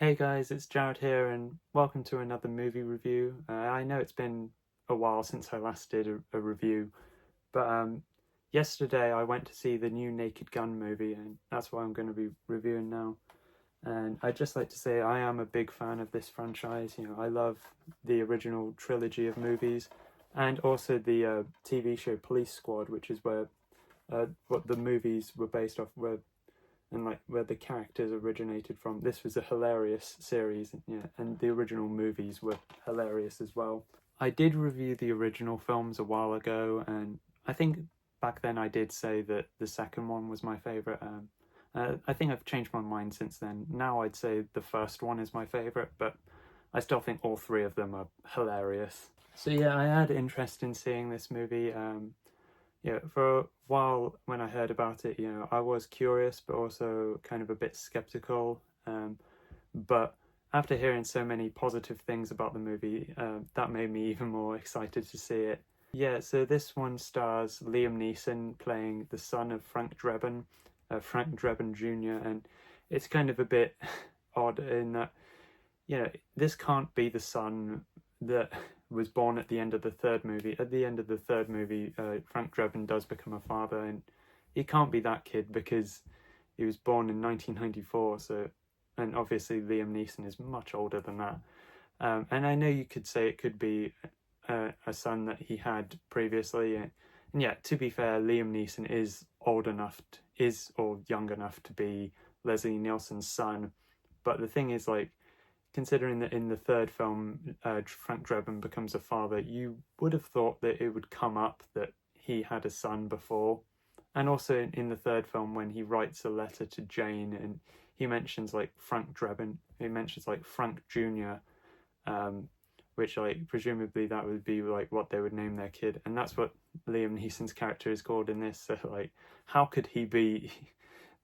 Hey guys, it's Jared here and welcome to another movie review. I know it's been a while since I last did a review, but yesterday I went to see the new Naked Gun movie and that's what I'm going to be reviewing now. And I'd just like to say I am a big fan of this franchise. I love the original trilogy of movies and also the TV show Police Squad, which is where what the movies were based off, where the characters originated from. This was a hilarious series, and the original movies were hilarious as well. I did review the original films a while ago, and I think back then I did say that the second one was my favourite. I think I've changed my mind since then. Now I'd say the first one is my favourite, but I still think all three of them are hilarious. So yeah, I had interest in seeing this movie. For a while when I heard about it, I was curious, but also kind of a bit skeptical. But after hearing so many positive things about the movie, that made me even more excited to see it. Yeah, so this one stars Liam Neeson playing the son of Frank Drebin Jr., and it's kind of a bit odd in that, this can't be the son that was born at the end of the third movie. At the end of the third movie, Frank Drebin does become a father, and he can't be that kid because he was born in 1994. So, and obviously Liam Neeson is much older than that. And I know you could say it could be a son that he had previously. And yeah, to be fair, Liam Neeson is old enough, or young enough to be Leslie Nielsen's son. But the thing is, considering that in the third film, Frank Drebin becomes a father, you would have thought that it would come up that he had a son before. And also in the third film, when he writes a letter to Jane and he mentions Frank Drebin, he mentions Frank Jr., which presumably that would be what they would name their kid. And that's what Liam Neeson's character is called in this. So how could he be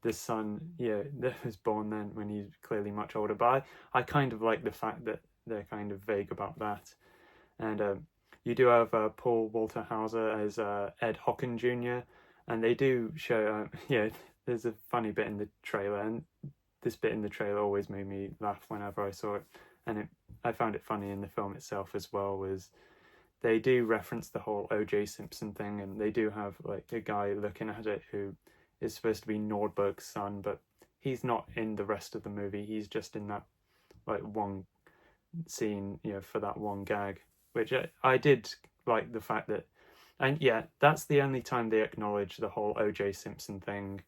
the son, that was born then when he's clearly much older? But I kind of like the fact that they're kind of vague about that. And you do have Paul Walter Hauser as Ed Hocken Jr., and they do show, there's a funny bit in the trailer, and this bit in the trailer always made me laugh whenever I saw it, and I found it funny in the film itself as well, was they do reference the whole O.J. Simpson thing, and they do have a guy looking at it who is supposed to be Nordberg's son, but he's not in the rest of the movie. He's just in that one scene, for that one gag, which I did like the fact that, and yeah, that's the only time they acknowledge the whole O.J. Simpson thing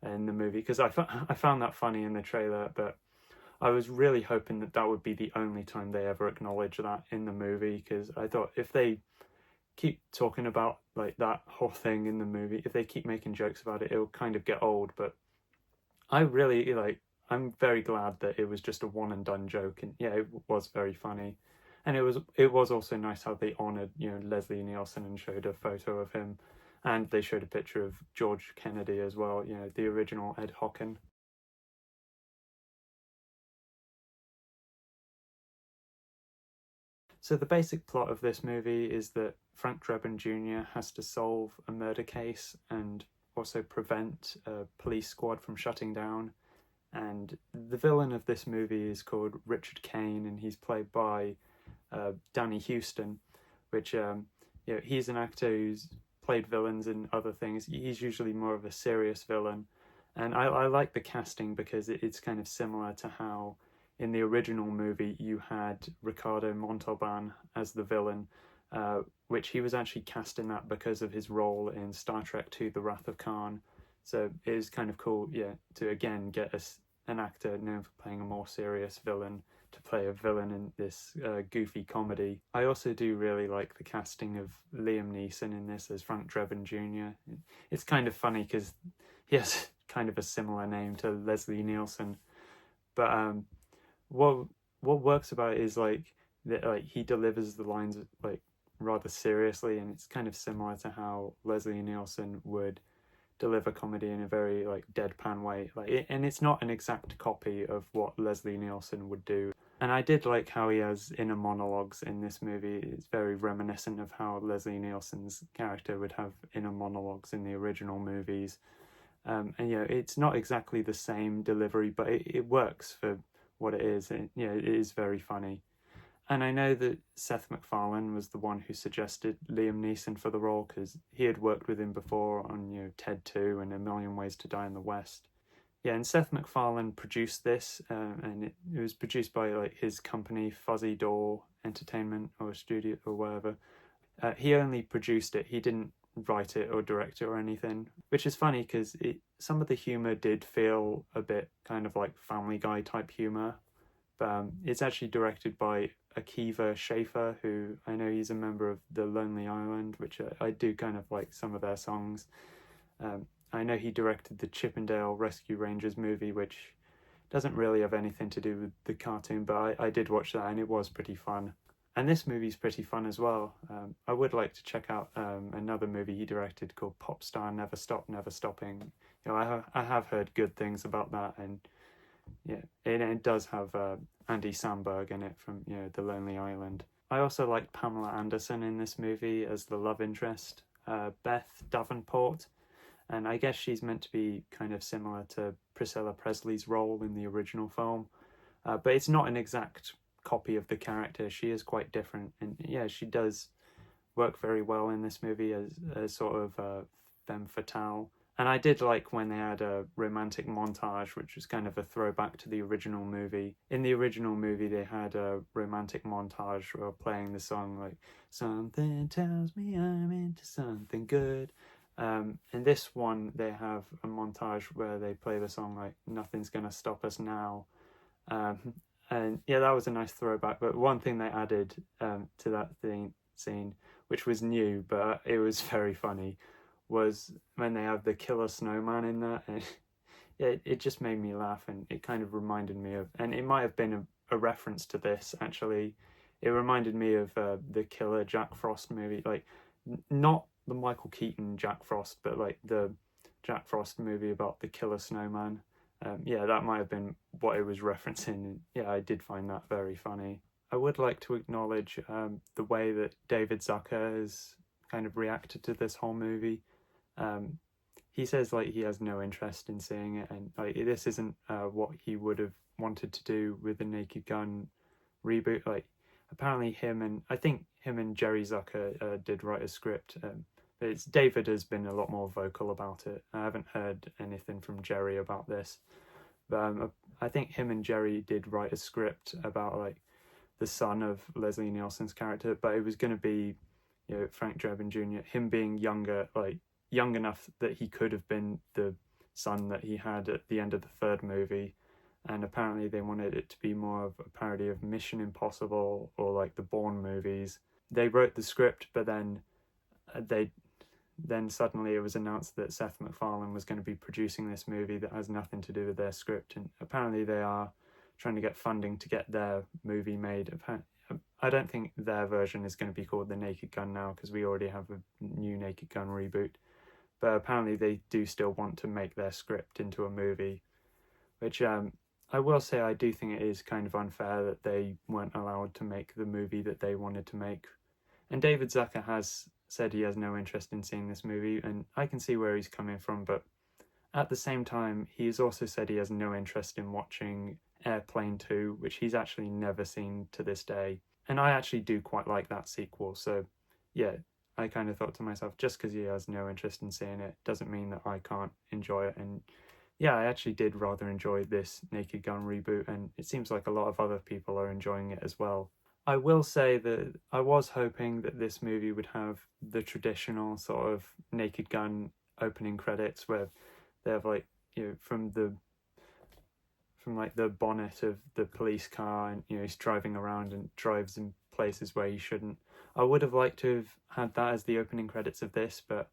in the movie, because I found that funny in the trailer, but I was really hoping that that would be the only time they ever acknowledge that in the movie, because I thought if they keep talking about that whole thing in the movie, if they keep making jokes about it, it'll kind of get old. But I really I'm very glad that it was just a one and done joke, and yeah, it was very funny. And it was also nice how they honored Leslie Nielsen and showed a photo of him, and they showed a picture of George Kennedy as well, the original Ed Hocken. So the basic plot of this movie is that Frank Drebin Jr. has to solve a murder case and also prevent a police squad from shutting down. And the villain of this movie is called Richard Kane, and he's played by Danny Houston, which he's an actor who's played villains in other things. He's usually more of a serious villain, and I like the casting because it's kind of similar to how in the original movie you had Ricardo Montalban as the villain, which he was actually cast in that because of his role in Star Trek II: The Wrath of Khan. So it is kind of cool, to again get an actor known for playing a more serious villain to play a villain in this goofy comedy. I also do really like the casting of Liam Neeson in this as Frank Drebin Jr. It's kind of funny because he has kind of a similar name to Leslie Nielsen, but what works about it is that he delivers the lines rather seriously, and it's kind of similar to how Leslie Nielsen would deliver comedy in a very deadpan way. And it's not an exact copy of what Leslie Nielsen would do. And I did like how he has inner monologues in this movie. It's very reminiscent of how Leslie Nielsen's character would have inner monologues in the original movies. And it's not exactly the same delivery, but it works for what it is. And, it is very funny. And I know that Seth MacFarlane was the one who suggested Liam Neeson for the role because he had worked with him before on Ted 2 and A Million Ways to Die in the West. Yeah, and Seth MacFarlane produced this, and it was produced by like his company Fuzzy Door Entertainment or studio or whatever. He only produced it. He didn't write it or direct it or anything, which is funny because some of the humor did feel a bit kind of like Family Guy type humor. But it's actually directed by Akiva Schaffer, who I know he's a member of The Lonely Island, which I do kind of like some of their songs. I know he directed the Chippendale Rescue Rangers movie, which doesn't really have anything to do with the cartoon, but I did watch that and it was pretty fun. And this movie's pretty fun as well. I would like to check out another movie he directed called Pop Star Never Stop Never Stopping. I have heard good things about that, and yeah, it does have Andy Samberg in it from The Lonely Island. I also liked Pamela Anderson in this movie as the love interest, Beth Davenport, and I guess she's meant to be kind of similar to Priscilla Presley's role in the original film, but it's not an exact copy of the character. She is quite different, and yeah, she does work very well in this movie as sort of femme fatale. And I did like when they had a romantic montage, which was kind of a throwback to the original movie. In the original movie, they had a romantic montage where playing the song like, "Something tells me I'm into something good." In this one, they have a montage where they play the song like, "Nothing's Gonna Stop Us Now." And yeah, that was a nice throwback. But one thing they added to that scene, which was new, but it was very funny, was when they have the killer snowman in there, and it just made me laugh, and it kind of reminded me of, and it might have been a reference to this actually. It reminded me of the killer Jack Frost movie, like not the Michael Keaton Jack Frost, but like the Jack Frost movie about the killer snowman. Yeah, that might have been what it was referencing. And yeah, I did find that very funny. I would like to acknowledge the way that David Zucker has kind of reacted to this whole movie. He says like he has no interest in seeing it, and like this isn't what he would have wanted to do with the Naked Gun reboot. Like apparently I think him and Jerry Zucker did write a script. But David has been a lot more vocal about it. I haven't heard anything from Jerry about this, but I think him and Jerry did write a script about like the son of Leslie Nielsen's character, but it was going to be, Frank Drebin Jr., him being younger, like young enough that he could have been the son that he had at the end of the third movie. And apparently they wanted it to be more of a parody of Mission Impossible or like the Bourne movies. They wrote the script, but then suddenly it was announced that Seth MacFarlane was going to be producing this movie that has nothing to do with their script, and apparently they are trying to get funding to get their movie made. I don't think their version is going to be called The Naked Gun now, because we already have a new Naked Gun reboot, but apparently they do still want to make their script into a movie, which I will say I do think it is kind of unfair that they weren't allowed to make the movie that they wanted to make. And David Zucker has said he has no interest in seeing this movie, and I can see where he's coming from, but at the same time, he's also said he has no interest in watching Airplane 2, which he's actually never seen to this day. And I actually do quite like that sequel, so yeah, I kind of thought to myself, just because he has no interest in seeing it doesn't mean that I can't enjoy it. And yeah, I actually did rather enjoy this Naked Gun reboot, and it seems like a lot of other people are enjoying it as well. I will say that I was hoping that this movie would have the traditional sort of Naked Gun opening credits where they have like, from like the bonnet of the police car, and he's driving around and drives in places where he shouldn't. I would have liked to have had that as the opening credits of this, but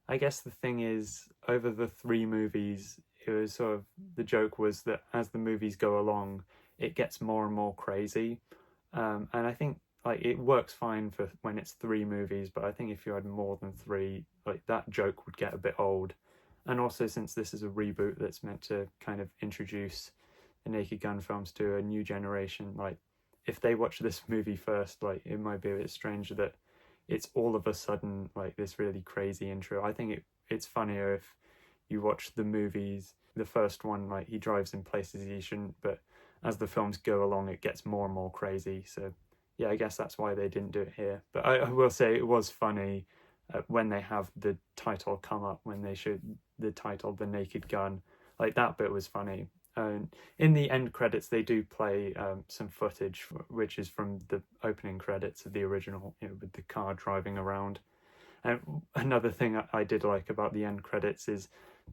I guess the thing is, over the 3 movies, it was sort of, the joke was that as the movies go along, it gets more and more crazy. And I think like it works fine for when it's 3 movies, but I think if you had more than 3, like that joke would get a bit old. And also, since this is a reboot that's meant to kind of introduce the Naked Gun films to a new generation, like if they watch this movie first, like it might be a bit strange that it's all of a sudden like this really crazy intro. I think it's funnier if you watch the movies, the first one, like he drives in places he shouldn't, but as the films go along, it gets more and more crazy. So yeah, I guess that's why they didn't do it here. But I will say it was funny when they have the title come up, when they show the title, The Naked Gun. Like, that bit was funny. In the end credits, they do play some footage, which is from the opening credits of the original, with the car driving around. And another thing I did like about the end credits is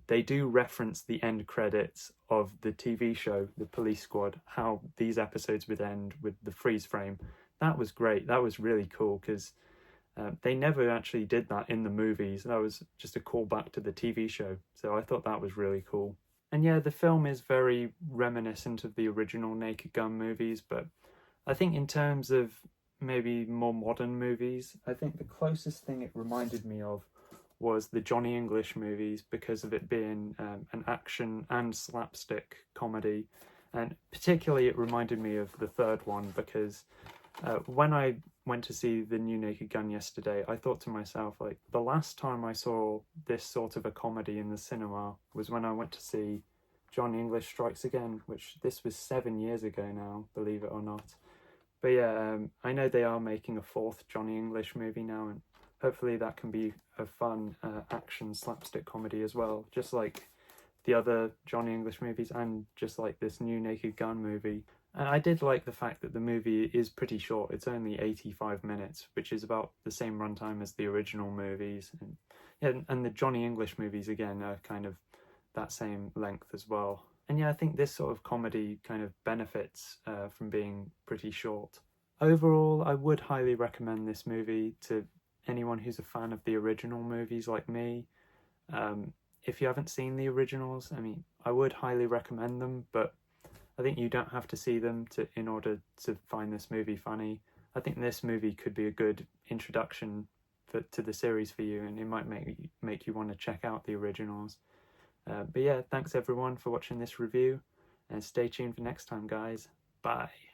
they do reference the end credits of the TV show, The Police Squad, how these episodes would end with the freeze frame. That was great. That was really cool because they never actually did that in the movies. That was just a callback to the TV show. So I thought that was really cool. And yeah, the film is very reminiscent of the original Naked Gun movies, but I think in terms of maybe more modern movies, I think the closest thing it reminded me of was the Johnny English movies, because of it being an action and slapstick comedy. And particularly it reminded me of the third one, because when I went to see the new Naked Gun yesterday, I thought to myself, like, the last time I saw this sort of a comedy in the cinema was when I went to see Johnny English Strikes Again, which this was 7 years ago now, believe it or not. But yeah, I know they are making a fourth Johnny English movie now, and hopefully that can be a fun action slapstick comedy as well, just like the other Johnny English movies and just like this new Naked Gun movie. And I did like the fact that the movie is pretty short. It's only 85 minutes, which is about the same runtime as the original movies. And yeah, and the Johnny English movies, again, are kind of that same length as well. And yeah, I think this sort of comedy kind of benefits from being pretty short. Overall, I would highly recommend this movie to anyone who's a fan of the original movies like me. If you haven't seen the originals, I mean, I would highly recommend them, but I think you don't have to see them in order to find this movie funny. I think this movie could be a good introduction to the series for you, and it might make you want to check out the originals. But yeah, thanks everyone for watching this review, and stay tuned for next time, guys. Bye.